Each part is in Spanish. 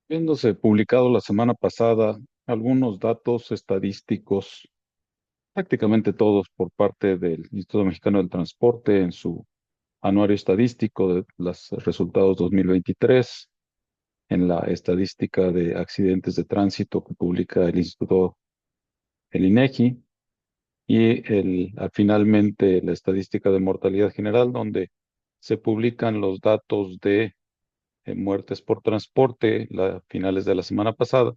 Viéndose publicado la semana pasada algunos datos estadísticos, prácticamente todos por parte del Instituto Mexicano del Transporte en su anuario estadístico de los resultados 2023, en la estadística de accidentes de tránsito que publica el Instituto, el INEGI, y finalmente la estadística de mortalidad general, donde se publican los datos de muertes por transporte a finales de la semana pasada.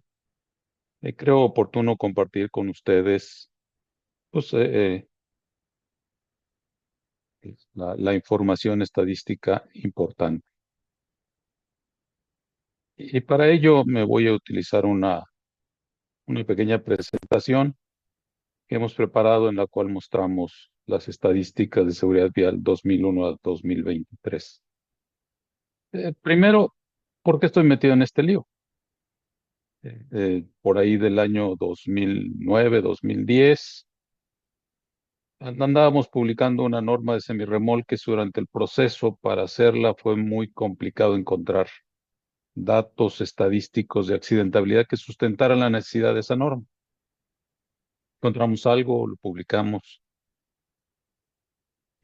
Creo oportuno compartir con ustedes pues, la información estadística importante. Y para ello me voy a utilizar una pequeña presentación que hemos preparado en la cual mostramos las estadísticas de seguridad vial 2001 a 2023. Primero, ¿por qué estoy metido en este lío? Por ahí del año 2009, 2010. Andábamos publicando una norma de semirremolques. Durante el proceso para hacerla fue muy complicado encontrar datos estadísticos de accidentabilidad que sustentaran la necesidad de esa norma. Encontramos algo, lo publicamos.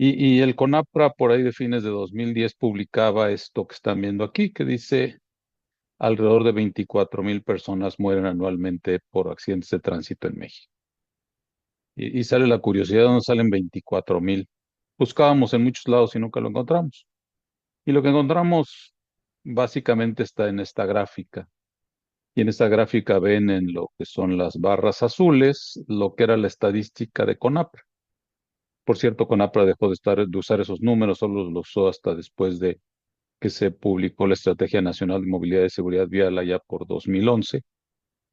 Y el CONAPRA por ahí de fines de 2010 publicaba esto que están viendo aquí, que dice alrededor de 24,000 personas mueren anualmente por accidentes de tránsito en México. Y sale la curiosidad, ¿dónde salen 24,000? Buscábamos en muchos lados y nunca lo encontramos. Y lo que encontramos básicamente está en esta gráfica. Y en esta gráfica ven en lo que son las barras azules lo que era la estadística de CONAPRA. Por cierto, CONAPRA dejó de usar esos números, solo los usó hasta después de que se publicó la Estrategia Nacional de Movilidad y Seguridad Vial allá por 2011.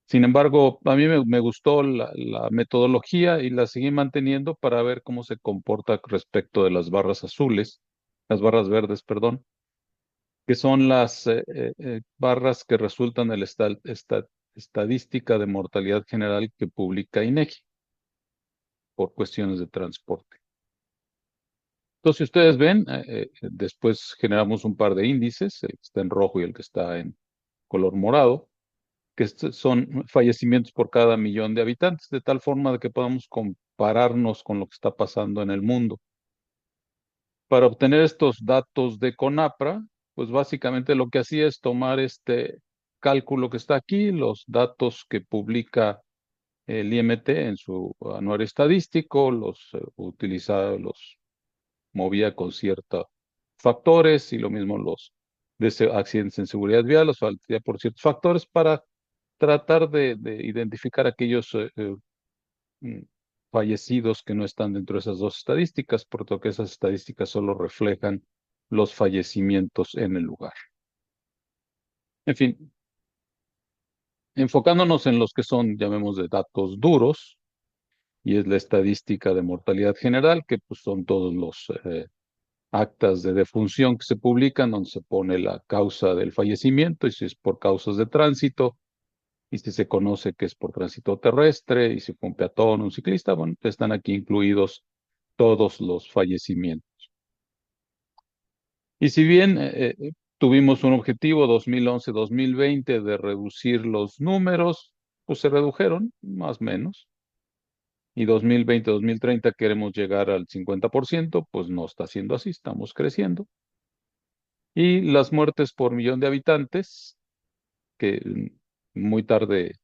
Sin embargo, a mí me gustó la metodología y la seguí manteniendo para ver cómo se comporta respecto de las barras azules, las barras verdes, perdón, que son las barras que resultan de la estadística de mortalidad general que publica INEGI por cuestiones de transporte. Entonces, si ustedes ven, después generamos un par de índices, el que está en rojo y el que está en color morado, que son fallecimientos por cada millón de habitantes, de tal forma de que podamos compararnos con lo que está pasando en el mundo. Para obtener estos datos de CONAPRA, pues básicamente lo que hacía es tomar este cálculo que está aquí, los datos que publica el IMT en su anuario estadístico, los movía con ciertos factores y lo mismo los de accidentes en seguridad vial, los hacía por ciertos factores para tratar de identificar aquellos mm, fallecidos que no están dentro de esas dos estadísticas, por lo que esas estadísticas solo reflejan los fallecimientos en el lugar. En fin, enfocándonos en los que son, llamemos de datos duros, y es la estadística de mortalidad general, que pues son todos los actas de defunción que se publican, donde se pone la causa del fallecimiento, y si es por causas de tránsito, y si se conoce que es por tránsito terrestre, y si fue un peatón o un ciclista, bueno, están aquí incluidos todos los fallecimientos. Y si bien tuvimos un objetivo 2011-2020 de reducir los números, pues se redujeron más o menos. Y 2020-2030 queremos llegar al 50%, pues no está siendo así, estamos creciendo. Y las muertes por millón de habitantes, que muy tarde,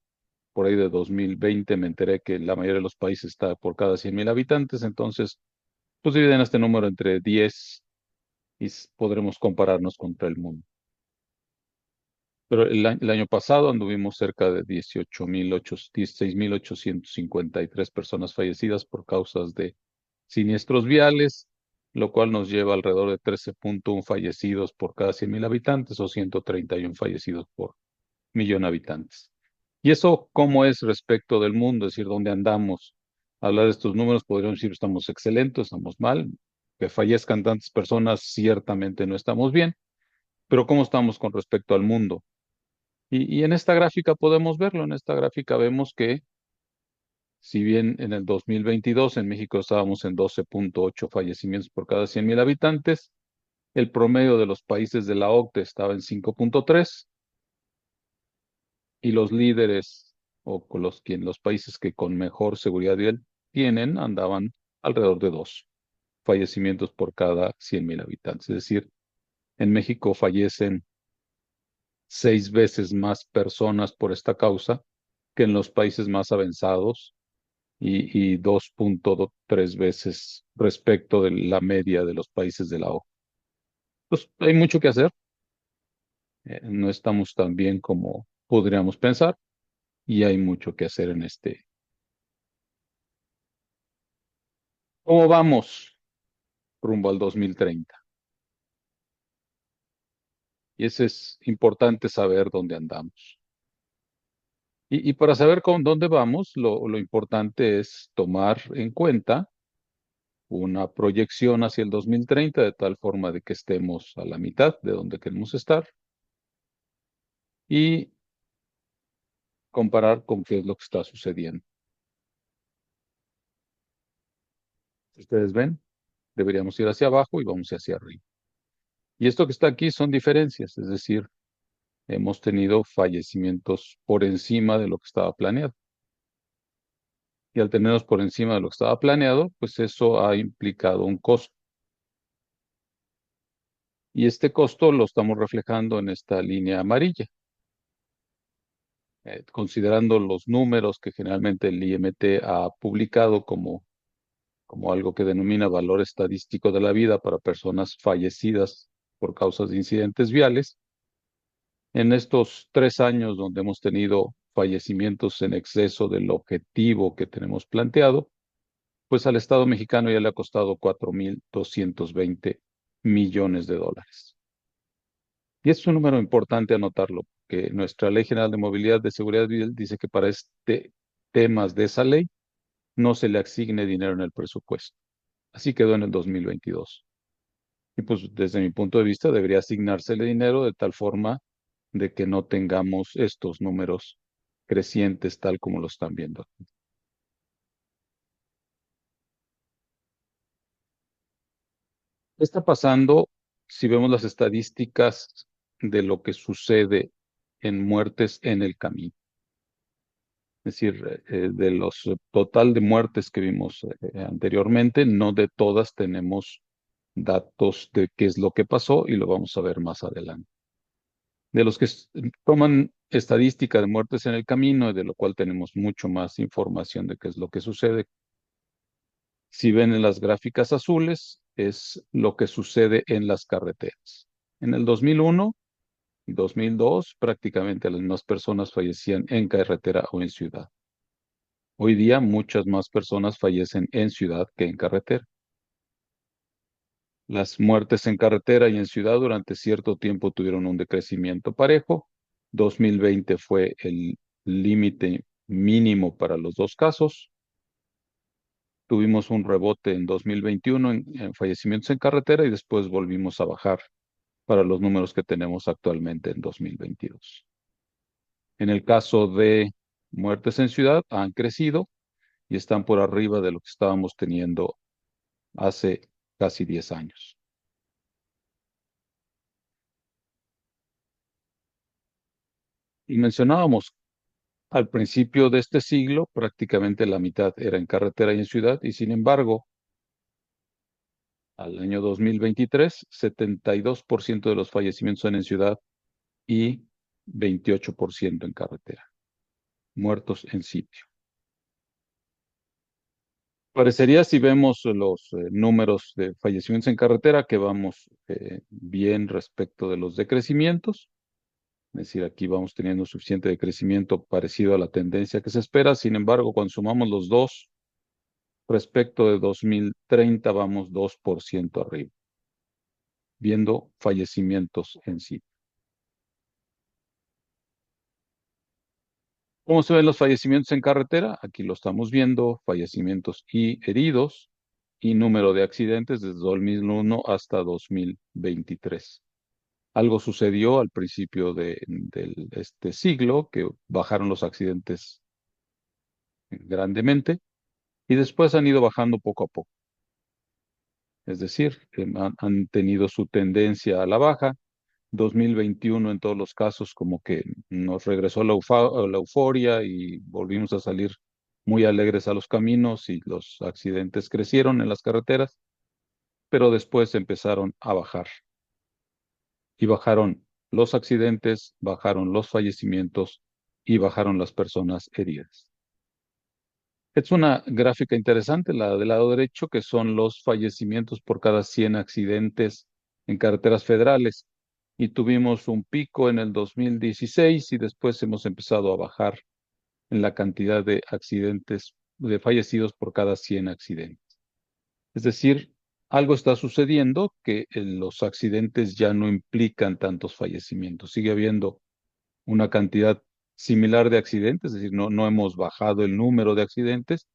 por ahí de 2020, me enteré que la mayoría de los países está por cada 100,000 habitantes, entonces, pues dividen este número entre 10 y podremos compararnos contra el mundo. Pero el año pasado anduvimos cerca de 16,853 personas fallecidas por causas de siniestros viales, lo cual nos lleva alrededor de 13,1 fallecidos por cada 100,000 habitantes o 131 fallecidos por millón de habitantes. ¿Y eso cómo es respecto del mundo? Es decir, ¿dónde andamos? Hablar de estos números podríamos decir estamos excelentes, estamos mal, que fallezcan tantas personas, ciertamente no estamos bien, pero ¿cómo estamos con respecto al mundo? Y en esta gráfica podemos verlo. En esta gráfica vemos que si bien en el 2022 en México estábamos en 12,8 fallecimientos por cada 100,000 habitantes, El promedio de los países de la OCDE estaba en 5.3 y los líderes o con los países que con mejor seguridad vial tienen andaban alrededor de 2 fallecimientos por cada 100,000 habitantes. Es decir, en México fallecen 6 veces más personas por esta causa que en los países más avanzados y 2.3 veces respecto de la media de los países de la OCDE. Pues hay mucho que hacer. No estamos tan bien como podríamos pensar y hay mucho que hacer en este. ¿Cómo vamos rumbo al 2030? Y eso es importante saber dónde andamos. Y para saber con dónde vamos, lo importante es tomar en cuenta una proyección hacia el 2030 de tal forma de que estemos a la mitad de donde queremos estar y comparar con qué es lo que está sucediendo. Ustedes ven, deberíamos ir hacia abajo y vamos hacia arriba. Y esto que está aquí son diferencias, es decir, hemos tenido fallecimientos por encima de lo que estaba planeado. Y al tenerlos por encima de lo que estaba planeado, pues eso ha implicado un costo. Y este costo lo estamos reflejando en esta línea amarilla. Considerando los números que generalmente el IMT ha publicado como algo que denomina valor estadístico de la vida para personas fallecidas por causas de incidentes viales, en estos 3 años donde hemos tenido fallecimientos en exceso del objetivo que tenemos planteado, pues al Estado mexicano ya le ha costado 4,220 millones de dólares. Y es un número importante anotarlo, porque nuestra Ley General de Movilidad de Seguridad Vial dice que para temas de esa ley no se le asigne dinero en el presupuesto. Así quedó en el 2022. Y pues desde mi punto de vista debería asignársele dinero de tal forma de que no tengamos estos números crecientes tal como lo están viendo. ¿Qué está pasando si vemos las estadísticas de lo que sucede en muertes en el camino? Es decir, de los total de muertes que vimos anteriormente, no de todas tenemos datos de qué es lo que pasó y lo vamos a ver más adelante. De los que toman estadística de muertes en el camino, de lo cual tenemos mucho más información de qué es lo que sucede. Si ven en las gráficas azules, es lo que sucede en las carreteras. En el 2001 y 2002, prácticamente las mismas personas fallecían en carretera o en ciudad. Hoy día, muchas más personas fallecen en ciudad que en carretera. Las muertes en carretera y en ciudad durante cierto tiempo tuvieron un decrecimiento parejo. 2020 fue el límite mínimo para los dos casos. Tuvimos un rebote en 2021 en fallecimientos en carretera y después volvimos a bajar para los números que tenemos actualmente en 2022. En el caso de muertes en ciudad, han crecido y están por arriba de lo que estábamos teniendo hace casi 10 años. Y mencionábamos, al principio de este siglo, prácticamente la mitad era en carretera y en ciudad, y sin embargo, al año 2023, 72% de los fallecimientos son en ciudad y 28% en carretera, muertos en sitio. Parecería, si vemos los números de fallecimientos en carretera, que vamos bien respecto de los decrecimientos. Es decir, aquí vamos teniendo suficiente decrecimiento parecido a la tendencia que se espera. Sin embargo, cuando sumamos los dos, respecto de 2030 vamos 2% arriba, viendo fallecimientos en sí. ¿Cómo se ven los fallecimientos en carretera? Aquí lo estamos viendo, fallecimientos y heridos y número de accidentes desde 2001 hasta 2023. Algo sucedió al principio de este siglo, que bajaron los accidentes grandemente y después han ido bajando poco a poco. es decir, han tenido su tendencia a la baja. 2021 en todos los casos como que nos regresó la euforia y volvimos a salir muy alegres a los caminos y los accidentes crecieron en las carreteras, pero después empezaron a bajar y bajaron los accidentes, bajaron los fallecimientos y bajaron las personas heridas. Es una gráfica interesante, la del lado derecho, que son los fallecimientos por cada 100 accidentes en carreteras federales. Y tuvimos un pico en el 2016 y después hemos empezado a bajar en la cantidad de accidentes, de fallecidos por cada 100 accidentes. Es decir, algo está sucediendo que los accidentes ya no implican tantos fallecimientos. Sigue habiendo una cantidad similar de accidentes, es decir, no hemos bajado el número de accidentes,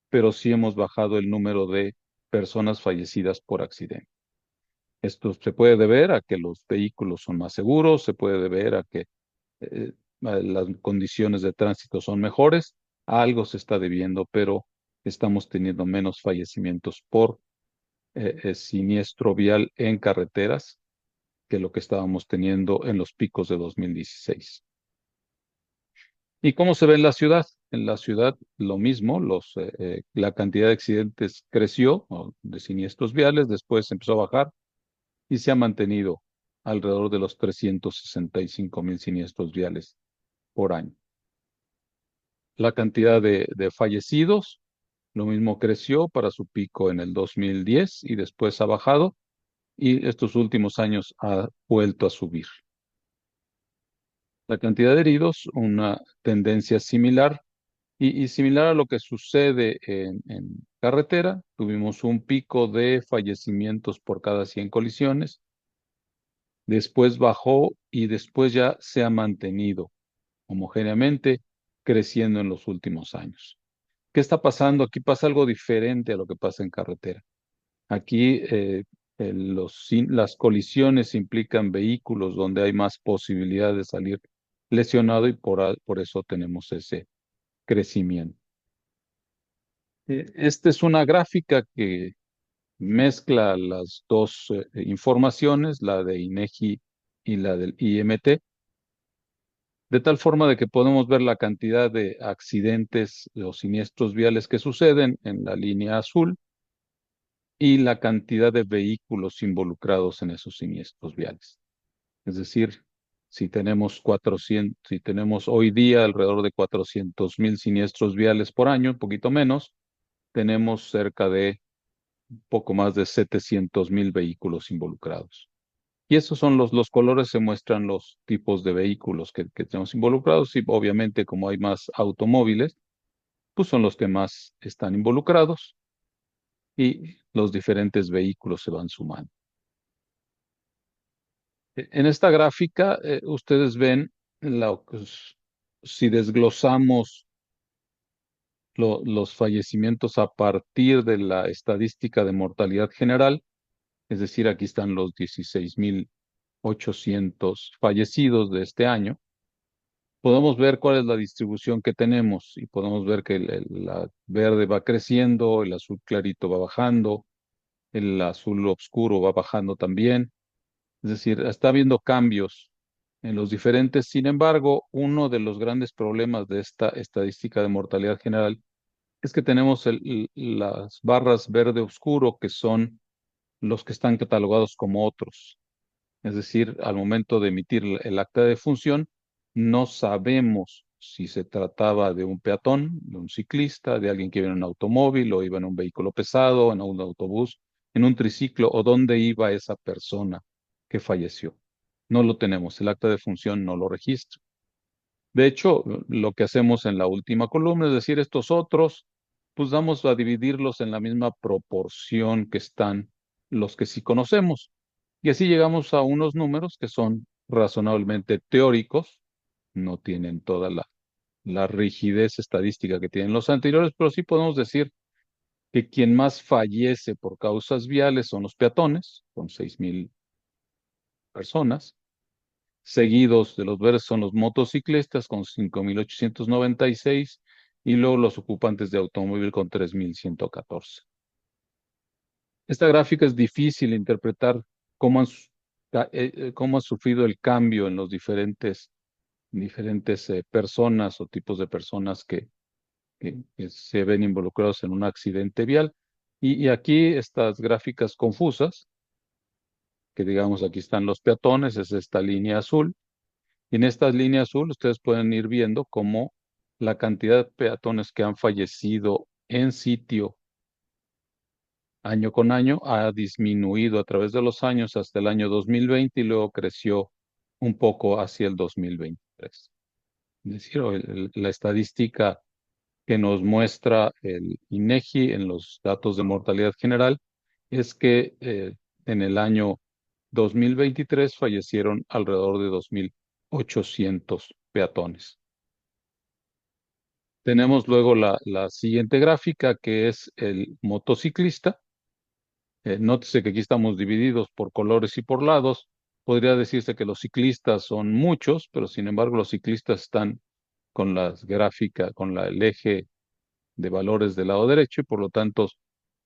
pero sí hemos bajado el número de personas fallecidas por accidente. Esto se puede deber a que los vehículos son más seguros, se puede deber a que las condiciones de tránsito son mejores, a algo se está debiendo, pero estamos teniendo menos fallecimientos por siniestro vial en carreteras que lo que estábamos teniendo en los picos de 2016. ¿Y cómo se ve en la ciudad? En la ciudad lo mismo, la cantidad de accidentes creció, ¿no?, de siniestros viales, después empezó a bajar y se ha mantenido alrededor de los 365,000 siniestros viales por año. La cantidad de fallecidos, lo mismo creció para su pico en el 2010 y después ha bajado y estos últimos años ha vuelto a subir. La cantidad de heridos, una tendencia similar. Y similar a lo que sucede en carretera, tuvimos un pico de fallecimientos por cada 100 colisiones, después bajó y después ya se ha mantenido homogéneamente creciendo en los últimos años. ¿Qué está pasando? Aquí pasa algo diferente a lo que pasa en carretera. Aquí las colisiones implican vehículos donde hay más posibilidad de salir lesionado y por eso tenemos ese crecimiento. Esta es una gráfica que mezcla las dos informaciones, la de INEGI y la del IMT, de tal forma de que podemos ver la cantidad de accidentes o siniestros viales que suceden en la línea azul y la cantidad de vehículos involucrados en esos siniestros viales. Es decir, si tenemos hoy día alrededor de 400,000 siniestros viales por año, un poquito menos, tenemos cerca de poco más de 700,000 vehículos involucrados. Y esos son los colores, se muestran los tipos de vehículos que tenemos involucrados y obviamente como hay más automóviles, pues son los que más están involucrados y los diferentes vehículos se van sumando. En esta gráfica, ustedes ven si desglosamos los fallecimientos a partir de la estadística de mortalidad general, es decir, aquí están los 16,800 fallecidos de este año. Podemos ver cuál es la distribución que tenemos y podemos ver que la verde va creciendo, el azul clarito va bajando, el azul oscuro va bajando también. Es decir, está habiendo cambios en los diferentes. Sin embargo, uno de los grandes problemas de esta estadística de mortalidad general es que tenemos las barras verde oscuro, que son los que están catalogados como otros. Es decir, al momento de emitir el acta de defunción, no sabemos si se trataba de un peatón, de un ciclista, de alguien que iba en un automóvil o iba en un vehículo pesado, en un autobús, en un triciclo o dónde iba esa persona que falleció. No lo tenemos, el acta de defunción no lo registra. De hecho, lo que hacemos en la última columna, es decir, estos otros, pues vamos a dividirlos en la misma proporción que están los que sí conocemos. Y así llegamos a unos números que son razonablemente teóricos, no tienen toda la rigidez estadística que tienen los anteriores, pero sí podemos decir que quien más fallece por causas viales son los peatones, con 6,000 personas. Seguidos de los verdes son los motociclistas con 5,896 y luego los ocupantes de automóvil con 3,114. Esta gráfica es difícil de interpretar cómo cómo ha sufrido el cambio en los diferentes personas o tipos de personas que se ven involucrados en un accidente vial. Y aquí estas gráficas confusas, que digamos aquí están los peatones, es esta línea azul. Y en esta línea azul ustedes pueden ir viendo cómo la cantidad de peatones que han fallecido en sitio año con año ha disminuido a través de los años hasta el año 2020 y luego creció un poco hacia el 2023. Es decir, la estadística que nos muestra el INEGI en los datos de mortalidad general es que en el año 2023 fallecieron alrededor de 2.800 peatones. Tenemos luego la siguiente gráfica, que es el motociclista. Nótese que aquí estamos divididos por colores y por lados. Podría decirse que los ciclistas son muchos, pero sin embargo los ciclistas están con las gráficas, con el eje de valores del lado derecho y por lo tanto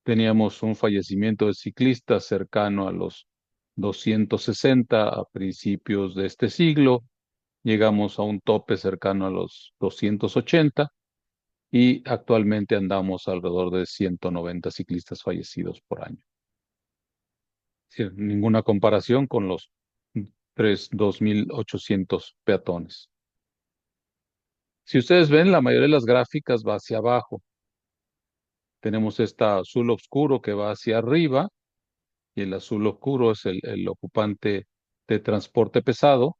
teníamos un fallecimiento de ciclistas cercano a los 260 a principios de este siglo. Llegamos a un tope cercano a los 280 y actualmente andamos alrededor de 190 ciclistas fallecidos por año. Sí, ninguna comparación con los 2.800 peatones. Si ustedes ven, la mayoría de las gráficas va hacia abajo. Tenemos esta azul oscuro que va hacia arriba y el azul oscuro es el ocupante de transporte pesado.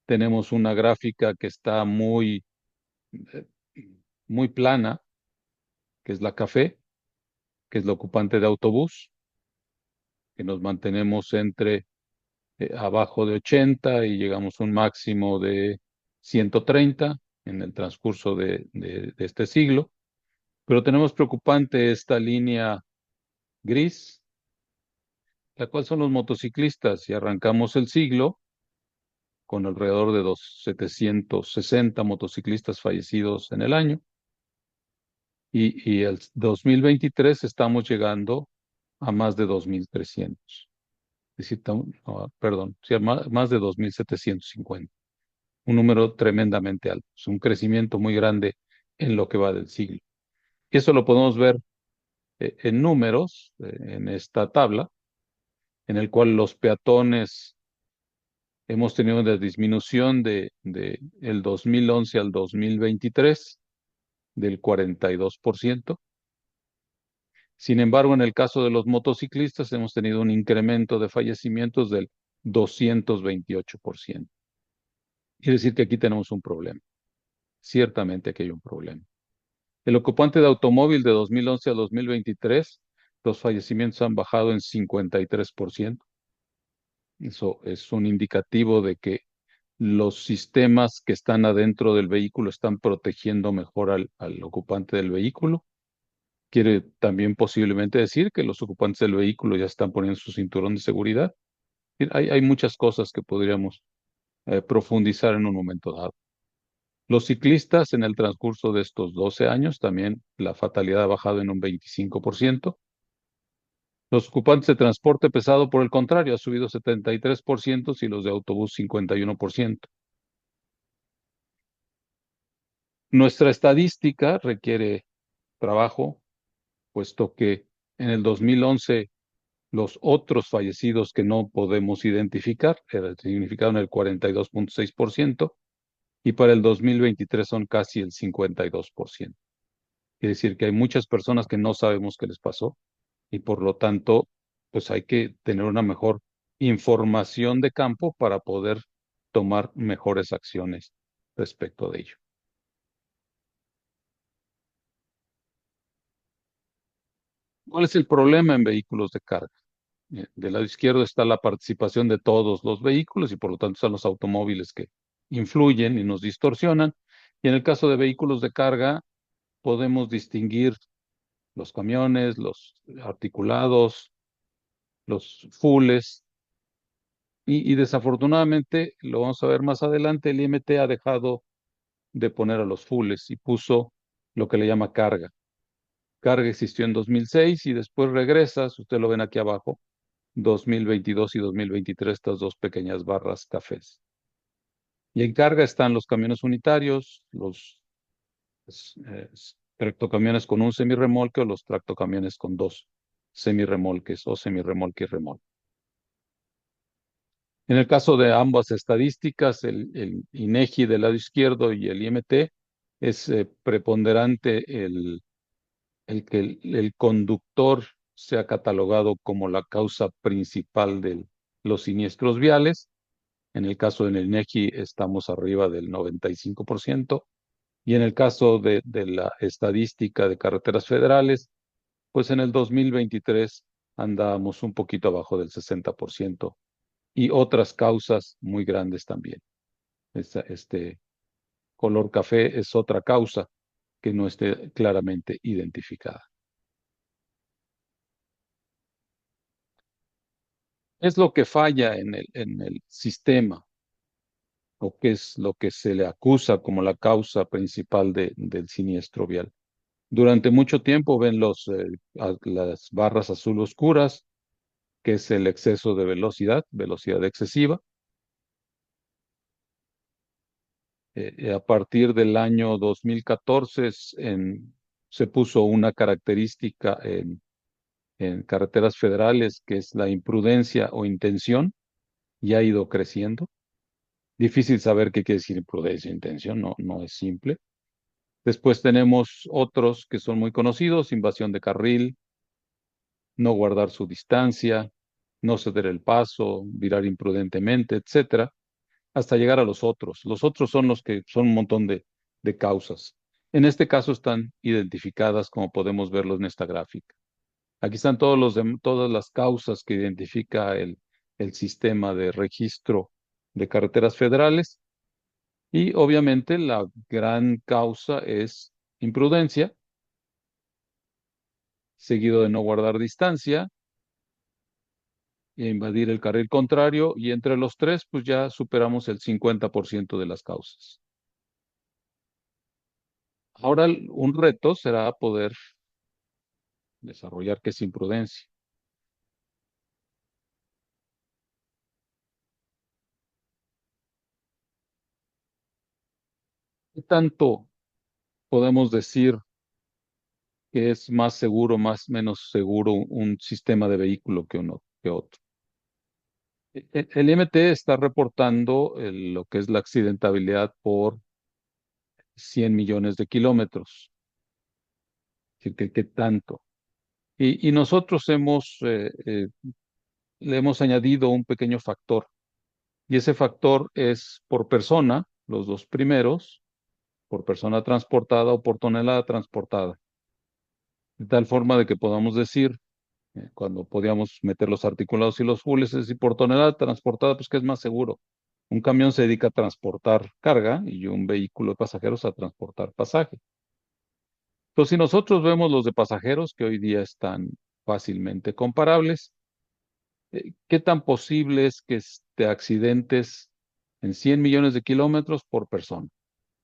Tenemos una gráfica que está eh, muy plana, que es la café, que es la ocupante de autobús, que nos mantenemos entre abajo de 80 y llegamos a un máximo de 130 en el transcurso de este siglo. Pero tenemos preocupante esta línea gris, la cual son los motociclistas, y arrancamos el siglo con alrededor de 760 motociclistas fallecidos en el año, y el 2023 estamos llegando a más de 2.300. Es decir, perdón, sí, más de 2.750. Un número tremendamente alto, es un crecimiento muy grande en lo que va del siglo. Y eso lo podemos ver en números, en esta tabla, en el cual los peatones hemos tenido una disminución de el 2011 al 2023 del 42%. Sin embargo, en el caso de los motociclistas hemos tenido un incremento de fallecimientos del 228%. Quiere decir que aquí tenemos un problema. Ciertamente aquí hay un problema. El ocupante de automóvil de 2011 a 2023, los fallecimientos han bajado en 53%. Eso es un indicativo de que los sistemas que están adentro del vehículo están protegiendo mejor al ocupante del vehículo. Quiere también posiblemente decir que los ocupantes del vehículo ya están poniendo su cinturón de seguridad. Hay muchas cosas que podríamos profundizar en un momento dado. Los ciclistas en el transcurso de estos 12 años también la fatalidad ha bajado en un 25%. Los ocupantes de transporte pesado, por el contrario, ha subido 73% y los de autobús 51%. Nuestra estadística requiere trabajo, puesto que en el 2011 los otros fallecidos que no podemos identificar significaron el 42.6% y para el 2023 son casi el 52%. Quiere decir que hay muchas personas que no sabemos qué les pasó y por lo tanto, pues hay que tener una mejor información de campo para poder tomar mejores acciones respecto de ello. ¿Cuál es el problema en vehículos de carga? Del lado izquierdo está la participación de todos los vehículos y por lo tanto son los automóviles que influyen y nos distorsionan. Y en el caso de vehículos de carga, podemos distinguir los camiones, los articulados, los fulles, y desafortunadamente, lo vamos a ver más adelante, el IMT ha dejado de poner a los fulles y puso lo que le llama carga. Carga existió en 2006 y después regresa, si ustedes lo ven aquí abajo, 2022 y 2023, estas dos pequeñas barras cafés. Y en carga están los camiones unitarios, los tractocamiones con un semirremolque o los tractocamiones con dos semirremolques o semirremolque y remolque. En el caso de ambas estadísticas, el INEGI del lado izquierdo y el IMT, es preponderante el que el conductor sea catalogado como la causa principal de los siniestros viales. En el caso del INEGI estamos arriba del 95%. Y en el caso de la estadística de carreteras federales, pues en el 2023 andábamos un poquito abajo del 60% y otras causas muy grandes también. Este color café es otra causa que no esté claramente identificada. Es lo que falla en el sistema o qué es lo que se le acusa como la causa principal del siniestro vial. Durante mucho tiempo ven las barras azul oscuras, que es el exceso de velocidad excesiva. A partir del año 2014 se puso una característica en carreteras federales que es la imprudencia o intención y ha ido creciendo. Difícil saber qué quiere decir imprudencia o intención, no, no es simple. Después tenemos otros que son muy conocidos: invasión de carril, no guardar su distancia, no ceder el paso, virar imprudentemente, etcétera, hasta llegar a los otros. Los otros son los que son un montón de causas. En este caso están identificadas como podemos verlo en esta gráfica. Aquí están todas las causas que identifica el sistema de registro de carreteras federales y obviamente la gran causa es imprudencia, seguido de no guardar distancia e invadir el carril contrario, y entre los tres pues ya superamos el 50% de las causas. Ahora un reto será poder desarrollar qué es imprudencia. ¿Qué tanto podemos decir que es más seguro, más menos seguro un sistema de vehículo que otro? El IMT está reportando lo que es la accidentabilidad por 100 millones de kilómetros. Es decir, ¿qué tanto? Y nosotros le hemos añadido un pequeño factor, y ese factor es por persona, los dos primeros, por persona transportada o por tonelada transportada, de tal forma de que podamos decir, cuando podíamos meter los articulados y los fules, es decir, por tonelada transportada, pues que es más seguro. Un camión se dedica a transportar carga y un vehículo de pasajeros a transportar pasaje. Entonces, si nosotros vemos los de pasajeros, que hoy día están fácilmente comparables, ¿qué tan posible es que te accidentes en 100 millones de kilómetros por persona?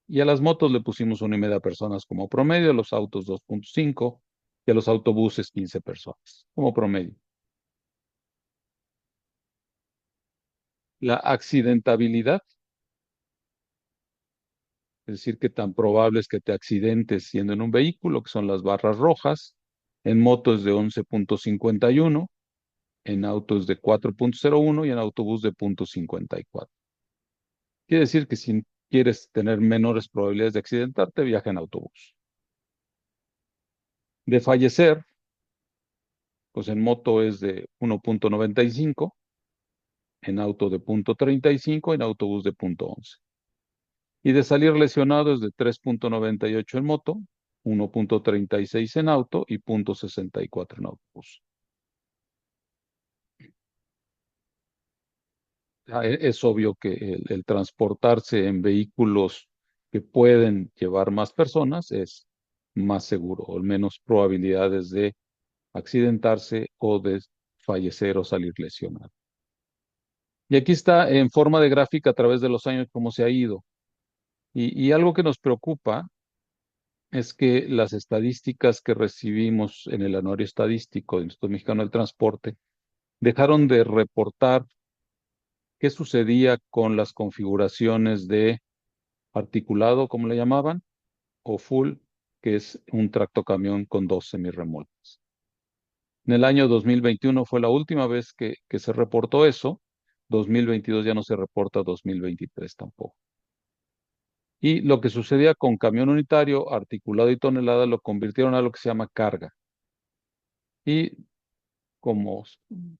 Y a las motos le pusimos 1,5 personas como promedio, a los autos 2,5 y a los autobuses 15 personas como promedio. La accidentabilidad, es decir, qué tan probable es que te accidentes siendo en un vehículo, que son las barras rojas, en motos de 11,51, en autos de 4,01 y en autobús de 0,54. Quiere decir que si quieres tener menores probabilidades de accidentarte, viaja en autobús. De fallecer, pues en moto es de 1,95, en auto de 0,35, en autobús de 0,11. Y de salir lesionado es de 3,98 en moto, 1,36 en auto y 0,64 en autobús. Es obvio que el transportarse en vehículos que pueden llevar más personas es más seguro, o menos probabilidades de accidentarse o de fallecer o salir lesionado. Y aquí está en forma de gráfica a través de los años cómo se ha ido. Y algo que nos preocupa es que las estadísticas que recibimos en el anuario estadístico del Instituto Mexicano del Transporte dejaron de reportar qué sucedía con las configuraciones de articulado, como le llamaban, o full, que es un tractocamión con dos semirremolques. En el año 2021 fue la última vez que se reportó eso. 2022 ya no se reporta, 2023 tampoco. Y lo que sucedía con camión unitario, articulado y tonelada, lo convirtieron a lo que se llama carga. Y como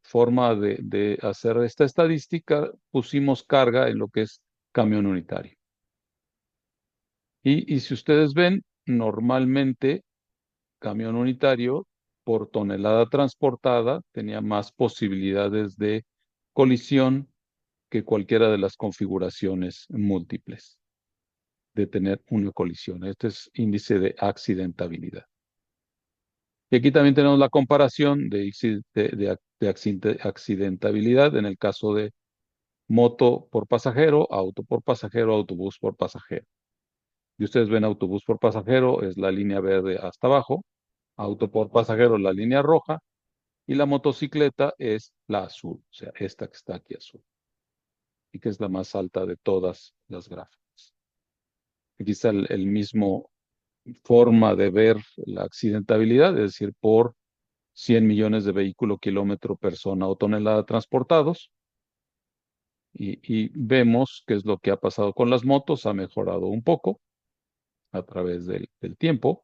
forma de hacer esta estadística, pusimos carga en lo que es camión unitario. Y si ustedes ven, normalmente camión unitario por tonelada transportada tenía más posibilidades de colisión que cualquiera de las configuraciones múltiples de tener una colisión. Este es índice de accidentabilidad. Y aquí también tenemos la comparación de accidentabilidad en el caso de moto por pasajero, auto por pasajero, autobús por pasajero. Y ustedes ven autobús por pasajero, es la línea verde hasta abajo, auto por pasajero, la línea roja, y la motocicleta es la azul, o sea, esta que está aquí azul, y que es la más alta de todas las gráficas. Aquí está el mismo forma de ver la accidentabilidad, es decir, por 100 millones de vehículo, kilómetro, persona o tonelada transportados. Y vemos qué es lo que ha pasado con las motos, ha mejorado un poco a través del tiempo.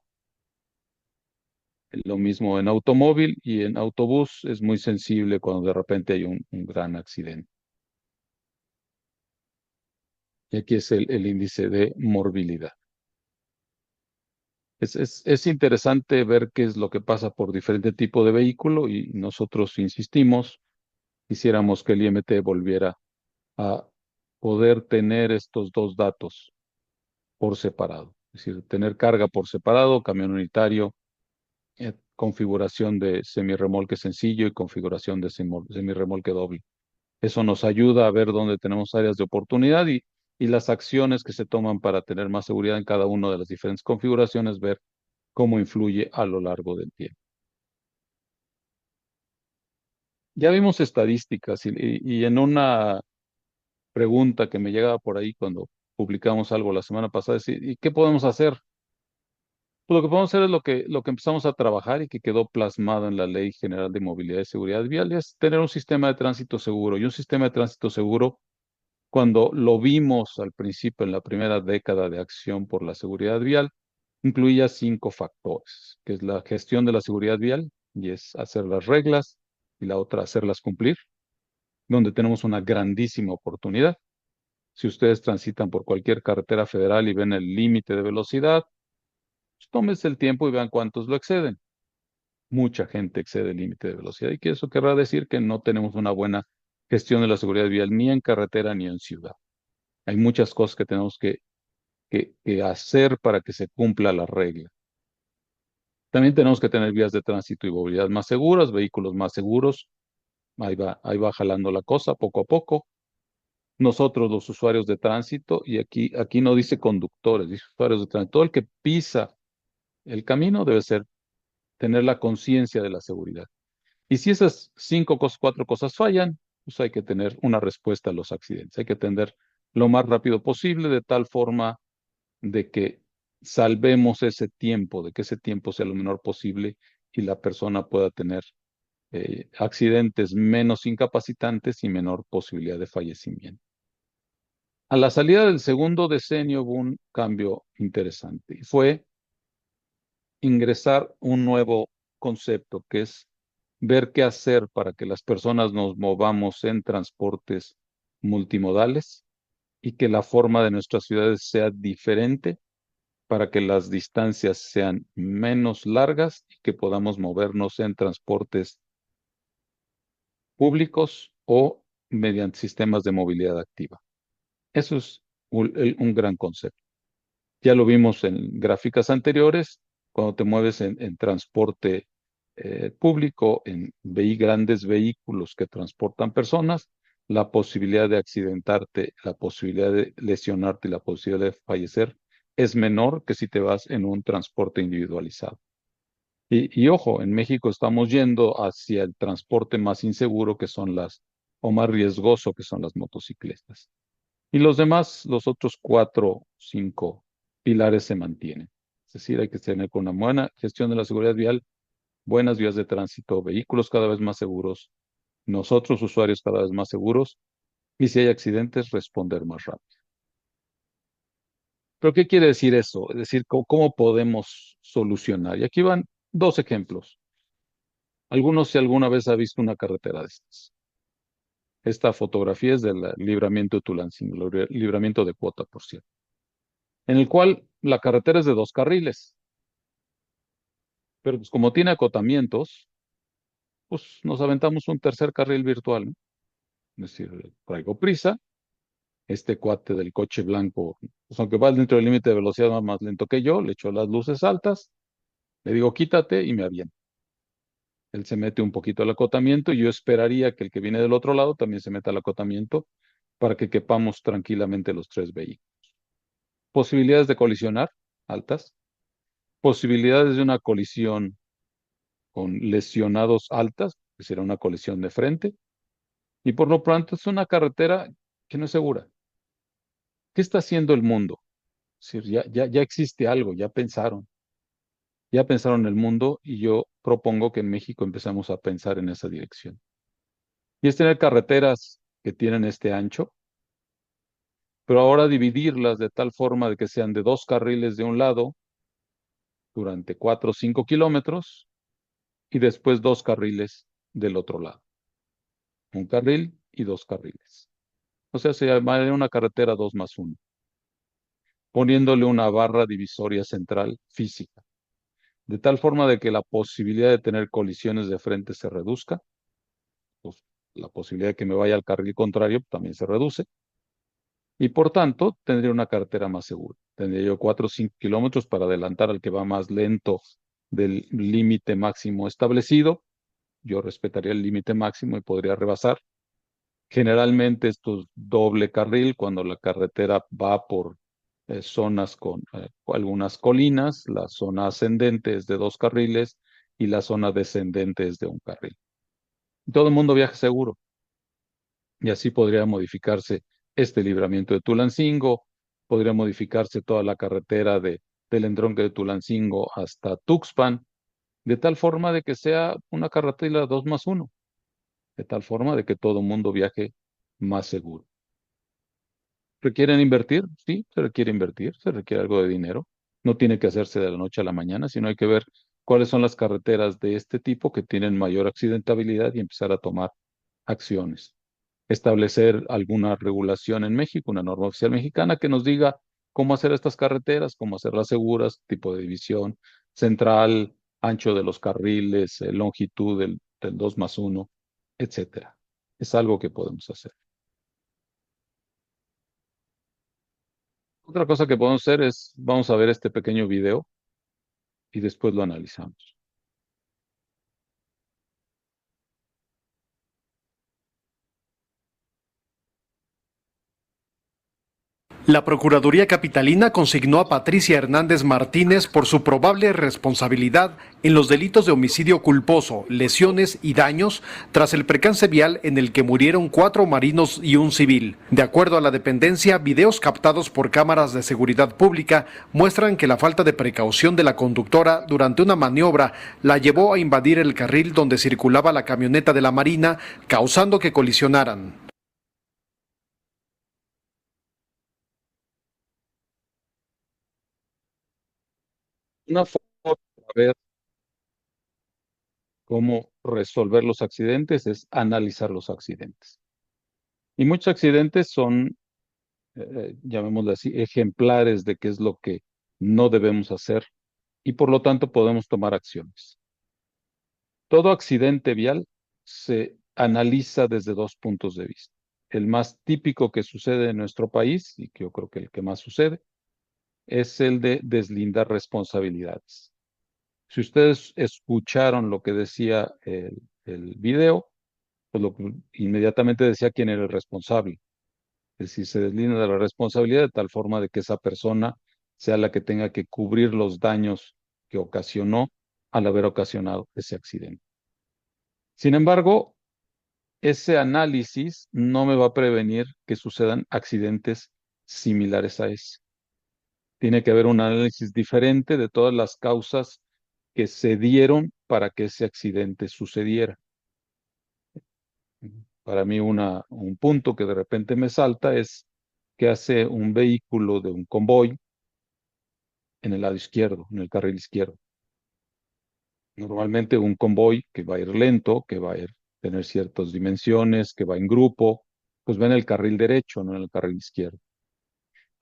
Lo mismo en automóvil y en autobús es muy sensible cuando de repente hay un gran accidente. Y aquí es el índice de morbilidad. Es interesante ver qué es lo que pasa por diferente tipo de vehículo y nosotros insistimos, quisiéramos que el IMT volviera a poder tener estos dos datos por separado. Es decir, tener carga por separado, camión unitario, configuración de semirremolque sencillo y configuración de semirremolque doble. Eso nos ayuda a ver dónde tenemos áreas de oportunidad y las acciones que se toman para tener más seguridad en cada una de las diferentes configuraciones, ver cómo influye a lo largo del tiempo. Ya vimos estadísticas y en una pregunta que me llegaba por ahí cuando publicamos algo la semana pasada, es, ¿y qué podemos hacer? Pues lo que podemos hacer es lo que empezamos a trabajar y que quedó plasmado en la Ley General de Movilidad y Seguridad Vial, es tener un sistema de tránsito seguro. Y un sistema de tránsito seguro, cuando lo vimos al principio en la primera década de acción por la seguridad vial, incluía 5 factores, que es la gestión de la seguridad vial, y es hacer las reglas, y la otra, hacerlas cumplir, donde tenemos una grandísima oportunidad. Si ustedes transitan por cualquier carretera federal y ven el límite de velocidad, pues tómense el tiempo y vean cuántos lo exceden. Mucha gente excede el límite de velocidad y que eso querrá decir que no tenemos una buena gestión de la seguridad vial ni en carretera ni en ciudad. Hay muchas cosas que tenemos que hacer para que se cumpla la regla. También tenemos que tener vías de tránsito y movilidad más seguras, vehículos más seguros. Ahí va jalando la cosa poco a poco. Nosotros, los usuarios de tránsito, y aquí no dice conductores, dice usuarios de tránsito, todo el que pisa el camino debe tener la conciencia de la seguridad. Y si esas 5 cosas, 4 cosas fallan, pues hay que tener una respuesta a los accidentes. Hay que atender lo más rápido posible, de tal forma de que salvemos ese tiempo, de que ese tiempo sea lo menor posible y la persona pueda tener accidentes menos incapacitantes y menor posibilidad de fallecimiento. A la salida del segundo decenio hubo un cambio interesante y fue ingresar un nuevo concepto que es ver qué hacer para que las personas nos movamos en transportes multimodales y que la forma de nuestras ciudades sea diferente para que las distancias sean menos largas y que podamos movernos en transportes públicos o mediante sistemas de movilidad activa. Eso es un gran concepto. Ya lo vimos en gráficas anteriores, cuando te mueves en transporte público, en grandes vehículos que transportan personas, la posibilidad de accidentarte, la posibilidad de lesionarte y la posibilidad de fallecer es menor que si te vas en un transporte individualizado. Y ojo, en México estamos yendo hacia el transporte más inseguro o más riesgoso que son las motocicletas. Y los demás, los otros cuatro, cinco pilares se mantienen. Es decir, hay que tener con una buena gestión de la seguridad vial, buenas vías de tránsito, vehículos cada vez más seguros, nosotros usuarios cada vez más seguros, y si hay accidentes, responder más rápido. ¿Pero qué quiere decir eso? Es decir, ¿cómo podemos solucionar? Y aquí van dos ejemplos. Algunos, si alguna vez ha visto una carretera de estas. Esta fotografía es del libramiento de Tulancingo, libramiento de Cuota, por cierto, en el cual la carretera es de dos carriles, pero pues como tiene acotamientos, pues nos aventamos un tercer carril virtual, ¿no? Es decir, traigo prisa, este cuate del coche blanco, pues aunque va dentro del límite de velocidad va más lento que yo, le echo las luces altas, le digo quítate y me aviento. Él se mete un poquito al acotamiento y yo esperaría que el que viene del otro lado también se meta al acotamiento para que quepamos tranquilamente los tres vehículos. Posibilidades de colisionar altas, posibilidades de una colisión con lesionados altas, que será una colisión de frente, y por lo pronto es una carretera que no es segura. ¿Qué está haciendo el mundo? Es decir, ya existe algo, ya pensaron el mundo y yo propongo que en México empezamos a pensar en esa dirección. Y es tener carreteras que tienen este ancho, pero ahora dividirlas de tal forma de que sean de dos carriles de un lado durante 4 o 5 kilómetros y después dos carriles del otro lado. Un carril y dos carriles. O sea, se llamaría una carretera 2+1, poniéndole una barra divisoria central física, de tal forma de que la posibilidad de tener colisiones de frente se reduzca, pues la posibilidad de que me vaya al carril contrario también se reduce, y por tanto tendría una carretera más segura. Tendría yo 4 o 5 kilómetros para adelantar al que va más lento del límite máximo establecido. Yo respetaría el límite máximo y podría rebasar. Generalmente esto es doble carril cuando la carretera va por zonas con algunas colinas, la zona ascendente es de dos carriles y la zona descendente es de un carril. Todo el mundo viaja seguro y así podría modificarse este libramiento de Tulancingo, podría modificarse toda la carretera del entronque de Tulancingo hasta Tuxpan, de tal forma de que sea una carretera 2+1, de tal forma de que todo el mundo viaje más seguro. ¿Requieren invertir? Sí, se requiere invertir, se requiere algo de dinero. No tiene que hacerse de la noche a la mañana, sino hay que ver cuáles son las carreteras de este tipo que tienen mayor accidentabilidad y empezar a tomar acciones. Establecer alguna regulación en México, una norma oficial mexicana que nos diga cómo hacer estas carreteras, cómo hacerlas seguras, tipo de división central, ancho de los carriles, longitud del 2+1, etcétera. Es algo que podemos hacer. Otra cosa que podemos hacer es, vamos a ver este pequeño video y después lo analizamos. La Procuraduría Capitalina consignó a Patricia Hernández Martínez por su probable responsabilidad en los delitos de homicidio culposo, lesiones y daños tras el percance vial en el que murieron 4 marinos y un civil. De acuerdo a la dependencia, videos captados por cámaras de seguridad pública muestran que la falta de precaución de la conductora durante una maniobra la llevó a invadir el carril donde circulaba la camioneta de la Marina, causando que colisionaran. Una forma de ver cómo resolver los accidentes es analizar los accidentes. Y muchos accidentes son, llamémoslo así, ejemplares de qué es lo que no debemos hacer y por lo tanto podemos tomar acciones. Todo accidente vial se analiza desde dos puntos de vista. El más típico que sucede en nuestro país, y que yo creo que el que más sucede, es el de deslindar responsabilidades. Si ustedes escucharon lo que decía el video, pues inmediatamente decía quién era el responsable. Es decir, se deslinda de la responsabilidad de tal forma de que esa persona sea la que tenga que cubrir los daños que ocasionó al haber ocasionado ese accidente. Sin embargo, ese análisis no me va a prevenir que sucedan accidentes similares a ese. Tiene que haber un análisis diferente de todas las causas que se dieron para que ese accidente sucediera. Para mí un punto que de repente me salta es que hace un vehículo de un convoy en el lado izquierdo, en el carril izquierdo. Normalmente un convoy que va a ir lento, que va a tener ciertas dimensiones, que va en grupo, pues va en el carril derecho, no en el carril izquierdo.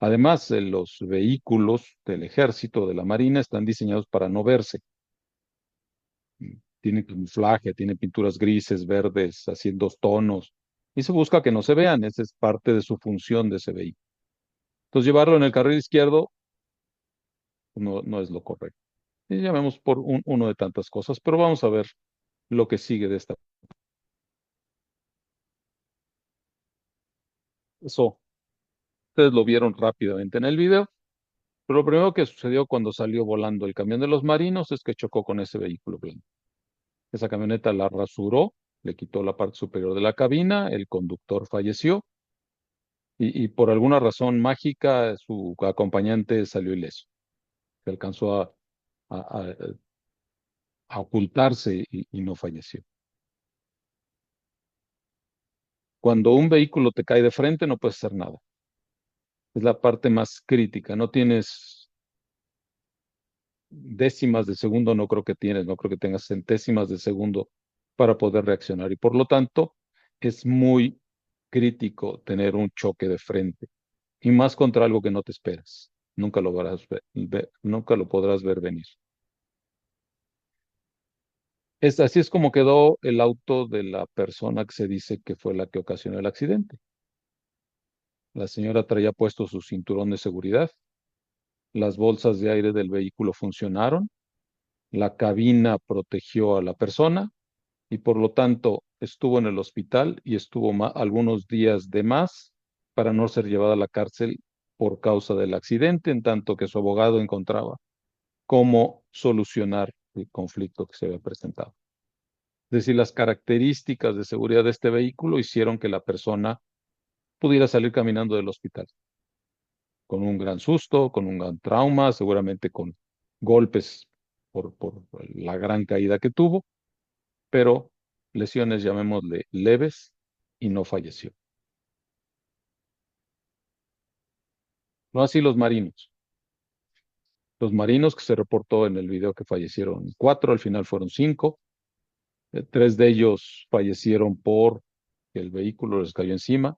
Además, los vehículos del ejército, de la marina, están diseñados para no verse. Tiene camuflaje, tiene pinturas grises, verdes, así en dos tonos, y se busca que no se vean, esa es parte de su función de ese vehículo. Entonces, llevarlo en el carril izquierdo no es lo correcto. Y llamemos por uno de tantas cosas, pero vamos a ver lo que sigue de esta. Eso, ustedes lo vieron rápidamente en el video, pero lo primero que sucedió cuando salió volando el camión de los marinos es que chocó con ese vehículo blanco. Esa camioneta la rasuró, le quitó la parte superior de la cabina, el conductor falleció y por alguna razón mágica su acompañante salió ileso. Se alcanzó a- a- a ocultarse y no falleció. Cuando un vehículo te cae de frente no puedes hacer nada. Es la parte más crítica. No tienes décimas de segundo, no creo que tienes, no creo que tengas centésimas de segundo para poder reaccionar. Y por lo tanto, es muy crítico tener un choque de frente. Y más contra algo que no te esperas. Nunca lo nunca lo podrás ver venir. Así es como quedó el auto de la persona que se dice que fue la que ocasionó el accidente. La señora traía puesto su cinturón de seguridad, las bolsas de aire del vehículo funcionaron, la cabina protegió a la persona y por lo tanto estuvo en el hospital y estuvo algunos días de más para no ser llevada a la cárcel por causa del accidente, en tanto que su abogado encontraba cómo solucionar el conflicto que se había presentado. Es decir, las características de seguridad de este vehículo hicieron que la persona pudiera salir caminando del hospital con un gran susto, con un gran trauma, seguramente con golpes por la gran caída que tuvo, pero lesiones, llamémosle, leves y no falleció. No así los marinos. Los marinos que se reportó en el video que fallecieron cuatro, al final fueron cinco. Tres de ellos fallecieron por que el vehículo les cayó encima.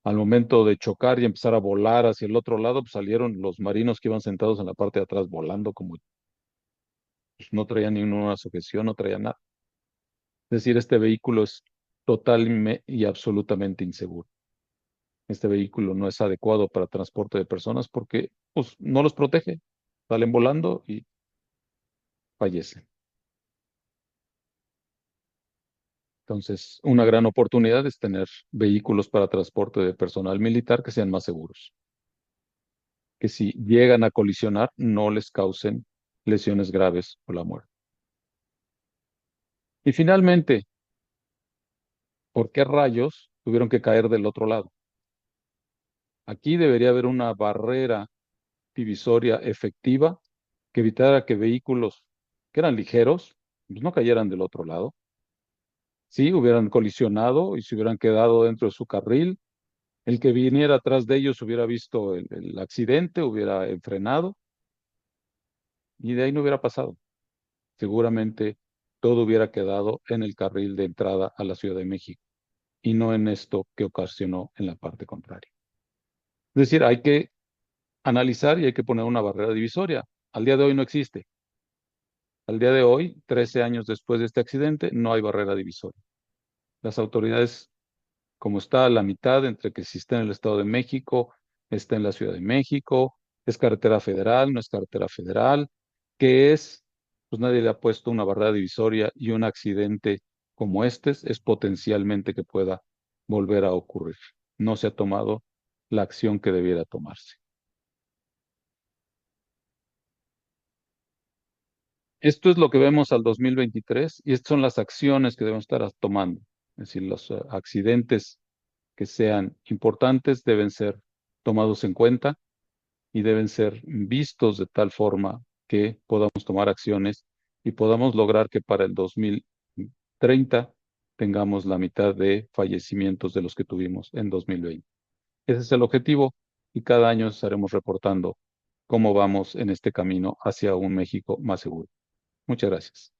Al momento de chocar y empezar a volar hacia el otro lado, pues salieron los marinos que iban sentados en la parte de atrás volando como pues, no traían ninguna sujeción, no traían nada. Es decir, este vehículo es total y absolutamente inseguro. Este vehículo no es adecuado para transporte de personas porque pues, no los protege. Salen volando y fallecen. Entonces, una gran oportunidad es tener vehículos para transporte de personal militar que sean más seguros, que si llegan a colisionar no les causen lesiones graves o la muerte. Y finalmente, ¿por qué rayos tuvieron que caer del otro lado? Aquí debería haber una barrera divisoria efectiva que evitara que vehículos que eran ligeros pues no cayeran del otro lado. Sí, hubieran colisionado y se hubieran quedado dentro de su carril. El que viniera atrás de ellos hubiera visto el accidente, hubiera frenado y de ahí no hubiera pasado. Seguramente todo hubiera quedado en el carril de entrada a la Ciudad de México y no en esto que ocasionó en la parte contraria. Es decir, hay que analizar y hay que poner una barrera divisoria. Al día de hoy no existe. Al día de hoy, 13 años después de este accidente, no hay barrera divisoria. Las autoridades, como está a la mitad entre que si está en el Estado de México, está en la Ciudad de México, es carretera federal, no es carretera federal, ¿qué es? Pues nadie le ha puesto una barrera divisoria y un accidente como este es potencialmente que pueda volver a ocurrir. No se ha tomado la acción que debiera tomarse. Esto es lo que vemos al 2023 y estas son las acciones que debemos estar tomando. Es decir, los accidentes que sean importantes deben ser tomados en cuenta y deben ser vistos de tal forma que podamos tomar acciones y podamos lograr que para el 2030 tengamos la mitad de fallecimientos de los que tuvimos en 2020. Ese es el objetivo y cada año estaremos reportando cómo vamos en este camino hacia un México más seguro. Muchas gracias.